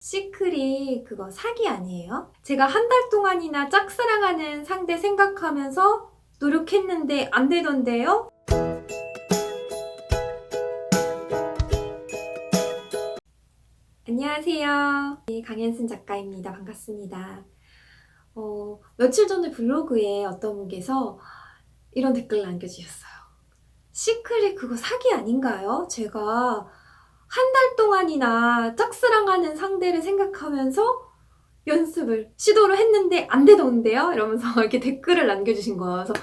시크릿 그거 사기 아니에요? 제가 한 달 동안이나 짝사랑하는 상대 생각하면서 노력했는데 안 되던데요? 안녕하세요. 네, 강현순 작가입니다. 반갑습니다. 며칠 전에 블로그에 어떤 분께서 이런 댓글을 남겨주셨어요. 시크릿 그거 사기 아닌가요? 제가 한 달 동안이나 짝사랑하는 상대를 생각하면서 시도를 했는데 안 되던데요? 이러면서 이렇게 댓글을 남겨주신 거예요. 그래서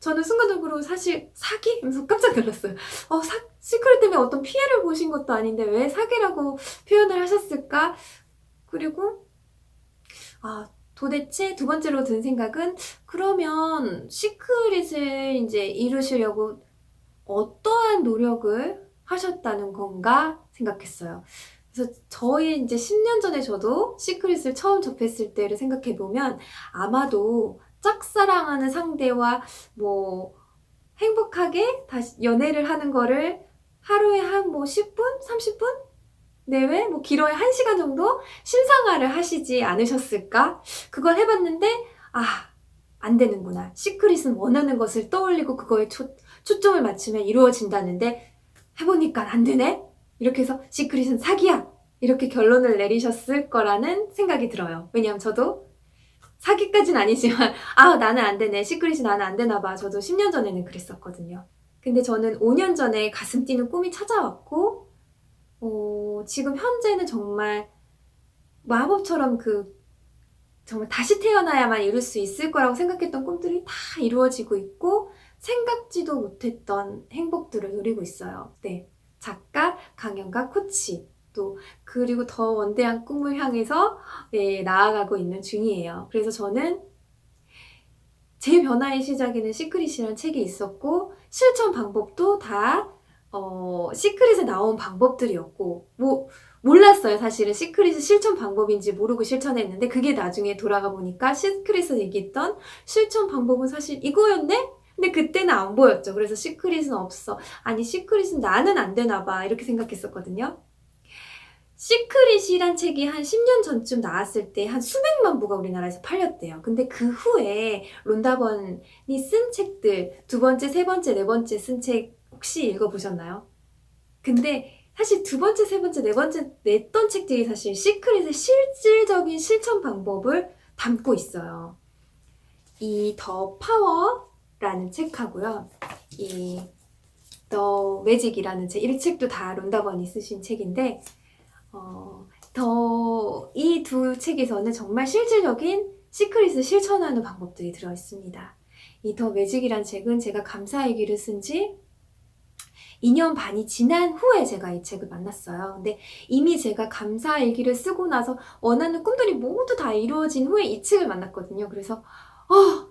저는 순간적으로 사실 사기? 이러면서 깜짝 놀랐어요. 시크릿 때문에 어떤 피해를 보신 것도 아닌데 왜 사기라고 표현을 하셨을까? 그리고 도대체 두 번째로 든 생각은 그러면 시크릿을 이제 이루시려고 어떠한 노력을 하셨다는 건가 생각했어요. 그래서 저희 이제 10년 전에 저도 시크릿을 처음 접했을 때를 생각해보면 아마도 짝사랑하는 상대와 뭐 행복하게 다시 연애를 하는 거를 하루에 한 10분? 30분? 내외? 길어야 1시간 정도 신상화를 하시지 않으셨을까? 그걸 해봤는데 안 되는구나. 시크릿은 원하는 것을 떠올리고 그거에 초점을 맞추면 이루어진다는데 해보니까 안 되네? 이렇게 해서 시크릿은 사기야! 이렇게 결론을 내리셨을 거라는 생각이 들어요. 왜냐면 저도 사기까진 아니지만 나는 안 되네. 시크릿이 나는 안 되나 봐. 저도 10년 전에는 그랬었거든요. 근데 저는 5년 전에 가슴 뛰는 꿈이 찾아왔고 지금 현재는 정말 마법처럼 정말 다시 태어나야만 이룰 수 있을 거라고 생각했던 꿈들이 다 이루어지고 있고 생각지도 못했던 행복들을 누리고 있어요. 네, 작가, 강연가, 코치 그리고 더 원대한 꿈을 향해서 나아가고 있는 중이에요. 그래서 저는 제 변화의 시작에는 시크릿이라는 책이 있었고 실천 방법도 다 시크릿에 나온 방법들이었고 몰랐어요. 사실은 시크릿이 실천 방법인지 모르고 실천했는데 그게 나중에 돌아가 보니까 시크릿에서 얘기했던 실천 방법은 사실 이거였네? 근데 그때는 안 보였죠. 그래서 시크릿은 없어. 아니 시크릿은 나는 안 되나 봐. 이렇게 생각했었거든요. 시크릿이란 책이 한 10년 전쯤 나왔을 때 한 수백만 부가 우리나라에서 팔렸대요. 근데 그 후에 론다번이 쓴 책들 두 번째, 세 번째, 네 번째 쓴 책 혹시 읽어보셨나요? 근데 사실 두 번째, 세 번째, 네 번째 냈던 책들이 사실 시크릿의 실질적인 실천 방법을 담고 있어요. 이 더 파워라는 책하고요. 이 더 매직이라는 이 책도 다 론다번이 쓰신 책인데 이 두 책에서는 정말 실질적인 시크릿을 실천하는 방법들이 들어있습니다. 이 더 매직이란 책은 제가 감사일기를 쓴 지 2년 반이 지난 후에 제가 이 책을 만났어요. 근데 이미 제가 감사일기를 쓰고 나서 원하는 꿈들이 모두 다 이루어진 후에 이 책을 만났거든요. 그래서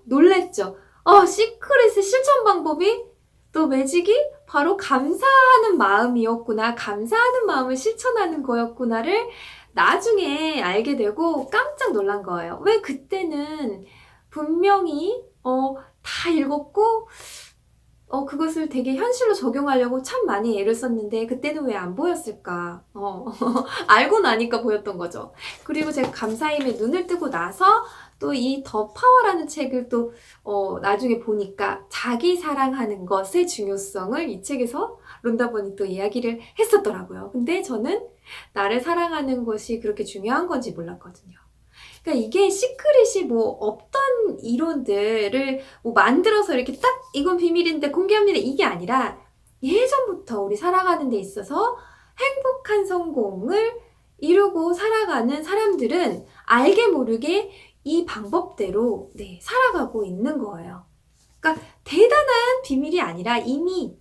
놀랬죠. 시크릿의 실천 방법이 또 매직이 바로 감사하는 마음이었구나. 감사하는 마음을 실천하는 거였구나를 나중에 알게 되고 깜짝 놀란 거예요. 왜 그때는 분명히 다 읽었고 그것을 되게 현실로 적용하려고 참 많이 애를 썼는데 그때는 왜 안 보였을까? 알고 나니까 보였던 거죠. 그리고 제가 감사임에 눈을 뜨고 나서 또 이 더 파워라는 책을 또 나중에 보니까 자기 사랑하는 것의 중요성을 이 책에서 론다번이 또 이야기를 했었더라고요. 근데 저는 나를 사랑하는 것이 그렇게 중요한 건지 몰랐거든요. 그러니까 이게 시크릿이 없던 이론들을 만들어서 이렇게 딱 이건 비밀인데 공개합니다 이게 아니라 예전부터 우리 살아가는 데 있어서 행복한 성공을 이루고 살아가는 사람들은 알게 모르게 이 방법대로 살아가고 있는 거예요. 그러니까 대단한 비밀이 아니라 이미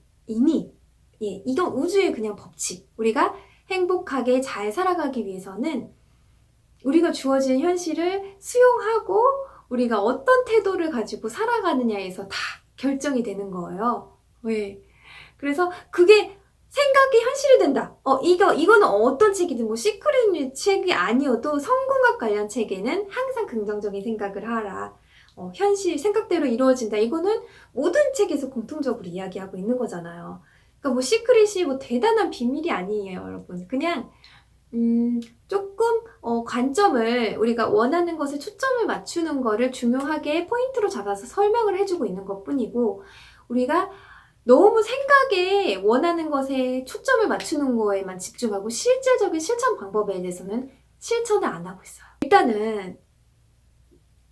이건 우주의 그냥 법칙. 우리가 행복하게 잘 살아가기 위해서는 우리가 주어진 현실을 수용하고 우리가 어떤 태도를 가지고 살아가느냐에서 다 결정이 되는 거예요. 왜? 그래서 그게 생각이 현실이 된다. 이거는 어떤 책이든 시크릿 책이 아니어도 성공학 관련 책에는 항상 긍정적인 생각을 하라. 현실 생각대로 이루어진다. 이거는 모든 책에서 공통적으로 이야기하고 있는 거잖아요. 그러니까 시크릿이 대단한 비밀이 아니에요, 여러분. 그냥 조금 관점을 우리가 원하는 것에 초점을 맞추는 거를 중요하게 포인트로 잡아서 설명을 해주고 있는 것뿐이고 우리가 너무 생각에 원하는 것에 초점을 맞추는 거에만 집중하고 실질적인 실천 방법에 대해서는 실천을 안 하고 있어요. 일단은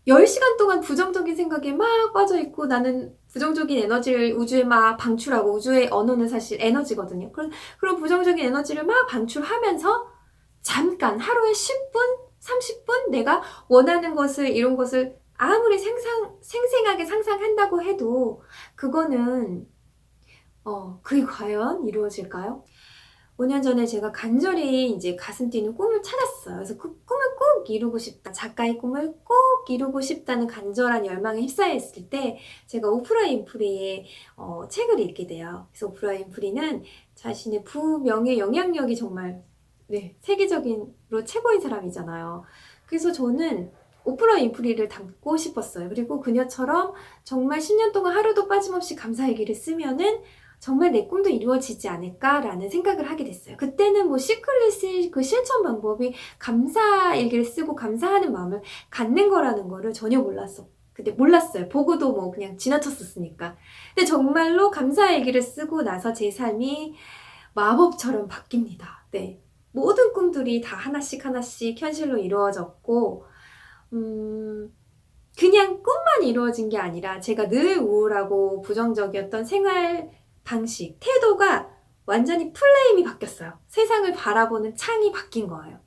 10시간 동안 부정적인 생각에 막 빠져있고 나는 부정적인 에너지를 우주에 막 방출하고 우주의 언어는 사실 에너지거든요. 그런 부정적인 에너지를 막 방출하면서 잠깐 하루에 10분, 30분 내가 원하는 것을 이런 것을 아무리 생생하게 상상한다고 해도 그거는 그게 과연 이루어질까요? 5년 전에 제가 간절히 이제 가슴 뛰는 꿈을 찾았어요. 그래서 그 꿈을 꼭 이루고 싶다. 작가의 꿈을 꼭 이루고 싶다는 간절한 열망에 휩싸여 있을 때 제가 오프라 윈프리의 책을 읽게 돼요. 그래서 오프라 윈프리는 자신의 부명의 영향력이 정말 세계적으로 최고인 사람이잖아요. 그래서 저는 오프라 윈프리를 닮고 싶었어요. 그리고 그녀처럼 정말 10년 동안 하루도 빠짐없이 감사일기를 쓰면은 정말 내 꿈도 이루어지지 않을까라는 생각을 하게 됐어요. 그때는 뭐 시크릿의 그 실천 방법이 감사일기를 쓰고 감사하는 마음을 갖는 거라는 거를 전혀 몰랐어. 근데 몰랐어요. 보고도 뭐 그냥 지나쳤었으니까. 근데 정말로 감사일기를 쓰고 나서 제 삶이 마법처럼 바뀝니다. 네. 모든 꿈들이 다 하나씩 하나씩 현실로 이루어졌고, 그냥 꿈만 이루어진 게 아니라 제가 늘 우울하고 부정적이었던 생활 방식, 태도가 완전히 플레임이 바뀌었어요. 세상을 바라보는 창이 바뀐 거예요.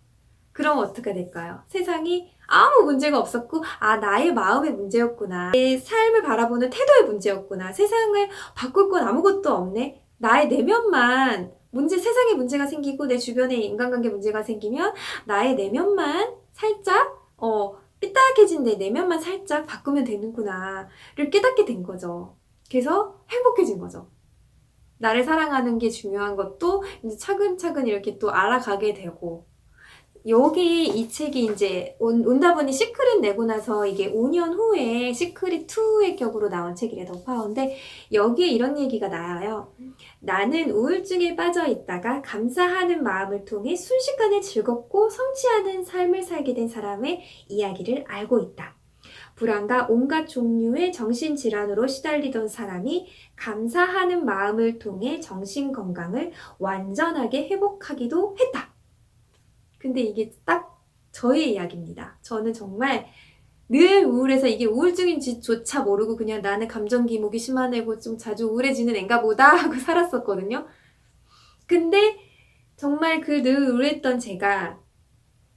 그럼 어떻게 될까요? 세상이 아무 문제가 없었고, 나의 마음의 문제였구나. 내 삶을 바라보는 태도의 문제였구나. 세상을 바꿀 건 아무것도 없네. 나의 내면만 세상에 문제가 생기고 내 주변에 인간관계 문제가 생기면 나의 내면만 살짝, 삐딱해진 내 내면만 살짝 바꾸면 되는구나를 깨닫게 된 거죠. 그래서 행복해진 거죠. 나를 사랑하는 게 중요한 것도 이제 차근차근 이렇게 또 알아가게 되고, 여기 이 책이 이제 온다 보니 시크릿 내고 나서 이게 5년 후에 시크릿 2의 격으로 나온 책이래, 더 파워인데 여기에 이런 얘기가 나와요. 나는 우울증에 빠져 있다가 감사하는 마음을 통해 순식간에 즐겁고 성취하는 삶을 살게 된 사람의 이야기를 알고 있다. 불안과 온갖 종류의 정신질환으로 시달리던 사람이 감사하는 마음을 통해 정신건강을 완전하게 회복하기도 했다. 근데 이게 딱 저의 이야기입니다. 저는 정말 늘 우울해서 이게 우울증인지조차 모르고 그냥 나는 감정 기복이 심한 애고 좀 자주 우울해지는 앤가 보다 하고 살았었거든요. 근데 정말 그 늘 우울했던 제가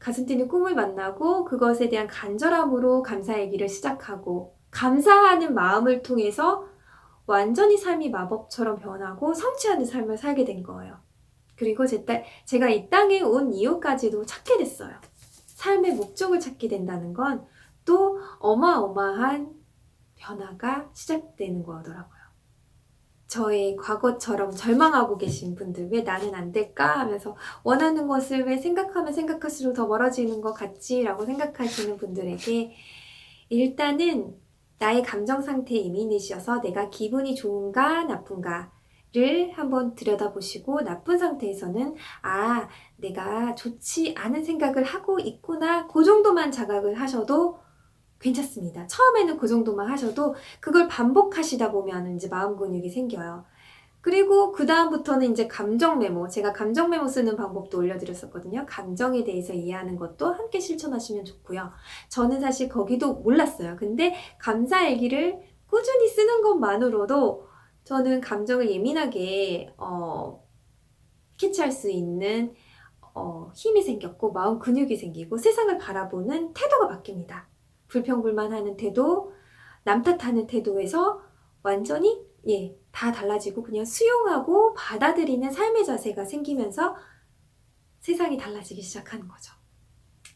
가슴 뛰는 꿈을 만나고 그것에 대한 간절함으로 감사 얘기를 시작하고 감사하는 마음을 통해서 완전히 삶이 마법처럼 변하고 성취하는 삶을 살게 된 거예요. 그리고 제가 이 땅에 온 이유까지도 찾게 됐어요. 삶의 목적을 찾게 된다는 건 또 어마어마한 변화가 시작되는 거더라고요. 저의 과거처럼 절망하고 계신 분들, 왜 나는 안 될까 하면서 원하는 것을 왜 생각하면 생각할수록 더 멀어지는 것 같지? 라고 생각하시는 분들에게 일단은 나의 감정 상태에 이민이셔서 내가 기분이 좋은가 나쁜가 를 한번 들여다보시고 나쁜 상태에서는 내가 좋지 않은 생각을 하고 있구나, 그 정도만 자각을 하셔도 괜찮습니다. 처음에는 그 정도만 하셔도 그걸 반복하시다 보면 이제 마음 근육이 생겨요. 그리고 그 다음부터는 이제 감정 메모, 제가 감정 메모 쓰는 방법도 올려드렸었거든요. 감정에 대해서 이해하는 것도 함께 실천하시면 좋고요. 저는 사실 거기도 몰랐어요. 근데 감사 일기를 꾸준히 쓰는 것만으로도 저는 감정을 예민하게 캐치할 수 있는 힘이 생겼고 마음 근육이 생기고 세상을 바라보는 태도가 바뀝니다. 불평불만하는 태도, 남 탓하는 태도에서 완전히 다 달라지고 그냥 수용하고 받아들이는 삶의 자세가 생기면서 세상이 달라지기 시작하는 거죠.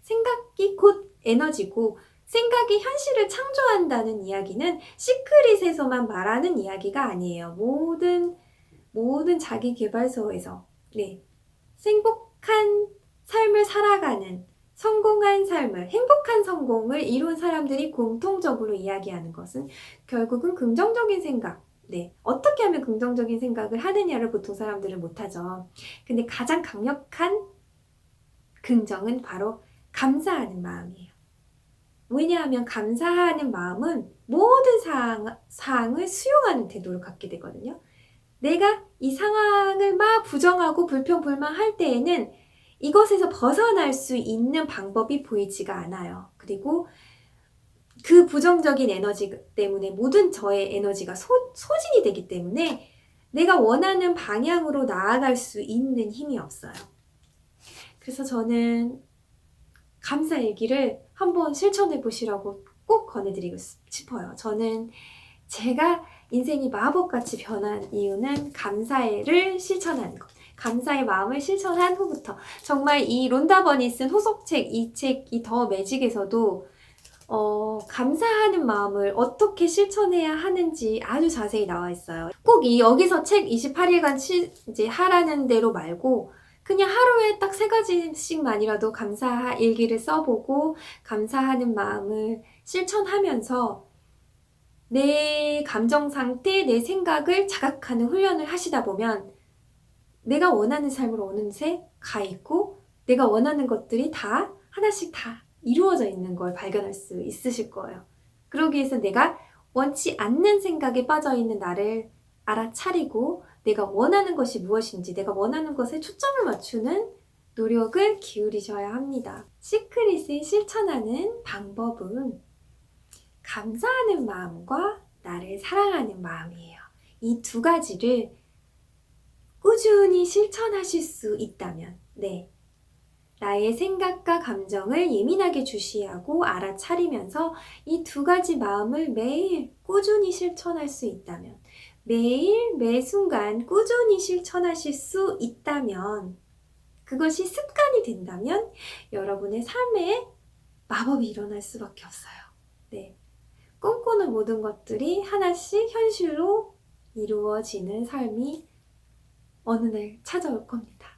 생각이 곧 에너지고 생각이 현실을 창조한다는 이야기는 시크릿에서만 말하는 이야기가 아니에요. 모든 자기 개발서에서 행복한 삶을 살아가는 성공한 삶을, 행복한 성공을 이룬 사람들이 공통적으로 이야기하는 것은 결국은 긍정적인 생각, 어떻게 하면 긍정적인 생각을 하느냐를 보통 사람들은 못하죠. 근데 가장 강력한 긍정은 바로 감사하는 마음이에요. 왜냐하면 감사하는 마음은 모든 사항을 수용하는 태도를 갖게 되거든요. 내가 이 상황을 막 부정하고 불평불만할 때에는 이것에서 벗어날 수 있는 방법이 보이지가 않아요. 그리고 그 부정적인 에너지 때문에 모든 저의 에너지가 소진이 되기 때문에 내가 원하는 방향으로 나아갈 수 있는 힘이 없어요. 그래서 저는 감사일기를 한번 실천해 보시라고 꼭 권해드리고 싶어요. 저는 제가 인생이 마법같이 변한 이유는 감사를 실천한 것. 감사의 마음을 실천한 후부터. 정말 이 론다 버니 쓴 후속책, 이 책이 더 매직에서도 감사하는 마음을 어떻게 실천해야 하는지 아주 자세히 나와 있어요. 꼭 여기서 책 28일간 이제 하라는 대로 말고 그냥 하루에 딱 3가지씩만이라도 감사 일기를 써보고 감사하는 마음을 실천하면서 내 감정 상태, 내 생각을 자각하는 훈련을 하시다 보면 내가 원하는 삶으로 어느새 가 있고 내가 원하는 것들이 다 하나씩 다 이루어져 있는 걸 발견할 수 있으실 거예요. 그러기 위해서 내가 원치 않는 생각에 빠져있는 나를 알아차리고 내가 원하는 것이 무엇인지 내가 원하는 것에 초점을 맞추는 노력을 기울이셔야 합니다. 시크릿을 실천하는 방법은 감사하는 마음과 나를 사랑하는 마음이에요. 이 2가지를 꾸준히 실천하실 수 있다면, 나의 생각과 감정을 예민하게 주시하고 알아차리면서 이 2가지 마음을 매일 꾸준히 실천할 수 있다면, 매일 매 순간 꾸준히 실천하실 수 있다면, 그것이 습관이 된다면 여러분의 삶에 마법이 일어날 수밖에 없어요. 꿈꾸는 모든 것들이 하나씩 현실로 이루어지는 삶이 어느 날 찾아올 겁니다.